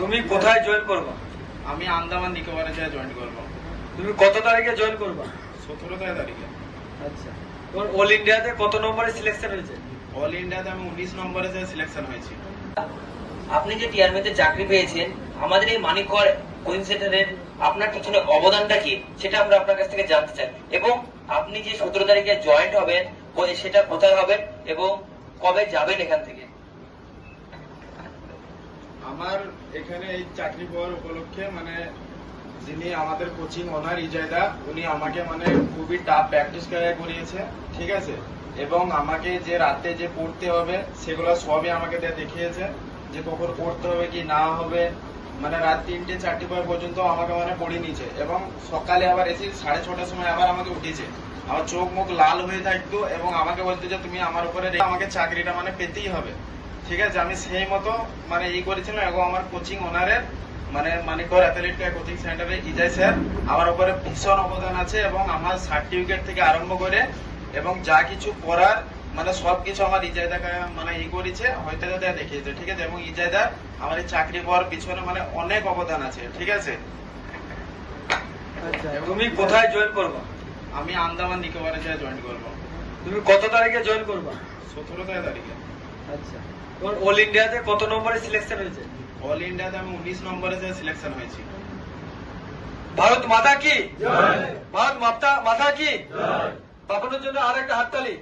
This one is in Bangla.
তুমি কোথায় জয়েন করবা? আমি আন্দামান নিকোবরে যা জয়েন করব। তুমি কত তারিখে জয়েন করবা? 17 তারিখে। আচ্ছা, তোমার অল ইন্ডিয়াতে কত নম্বরে সিলেকশন হয়েছে? অল ইন্ডিয়াতে আমি 19 নম্বরে যে সিলেকশন হয়েছি। আপনি যে টিআরমিতে চাকরি পেয়েছেন, আমাদের এই মানিকগড় কোচিং সেন্টারের আপনার পিছনে অবদানটা কি সেটা আমরা আপনার কাছ থেকে জানতে চাই, এবং আপনি যে 17 তারিখে জয়েন্ট হবেন সেটা কোথায় হবেন এবং কবে যাবেন এখান থেকে? আমার এখানে এই চাকরি পাওয়ার উপলক্ষে যিনি আমাদের কোচিং ওনার ইজায়দা, উনি আমাকে খুবই টাফ প্র্যাকটিস করিয়েছে, ঠিক আছে। এবং আমাকে যে রাতে যে পড়তে হবে সেগুলো সবই আমাকে দেখিয়েছে, যে কখন পড়তে হবে কি না হবে। রাত 3টে 4টে পর্যন্ত আমাকে পড়িয়ে নিয়েছে, এবং সকালে আবার এসে 6:30টার সময় আবার আমাকে উঠিয়েছে। আমার চোখ মুখ লাল হয়ে থাকতো এবং আমাকে বলতো যে তুমি আমার উপরে আমাকে চাকরিটা পেতেই হবে, ঠিক আছে। আমি সেই মতো ই করেছিলাম, এবং আমার কোচিং ওনারের মানিকগড় অ্যাথলেটিক কোচিং সেন্টারে ইজাই স্যার আমার উপরে ভীষণ অবদান আছে, এবং আমার সার্টিফিকেট থেকে আরম্ভ করে এবং যা কিছু করার সবকিছু আমার ইজায়দা করেছে, হয়তো দেখিয়েছে, ঠিক আছে। এবং ইজায়দা আমার এই চাকরি পাওয়ার পিছনে অনেক অবদান আছে, ঠিক আছে। আচ্ছা, তুমি কোথায় জয়েন করবা? আমি আন্দামান নিকোবরে যা জয়েন করব। তুমি কত তারিখে জয়েন করবা? 17 তারিখে। আচ্ছা, তোমার অল ইন্ডিয়াতে কত নম্বরে সিলেকশন হয়েছে? অল ইন্ডিয়াতে আমি 19 নম্বরে যে সিলেকশন হয়েছি। ভারত মাতা কি জয়! ভারত মাতা কি জয়! বাপনের জন্য আর একটা হাততালি।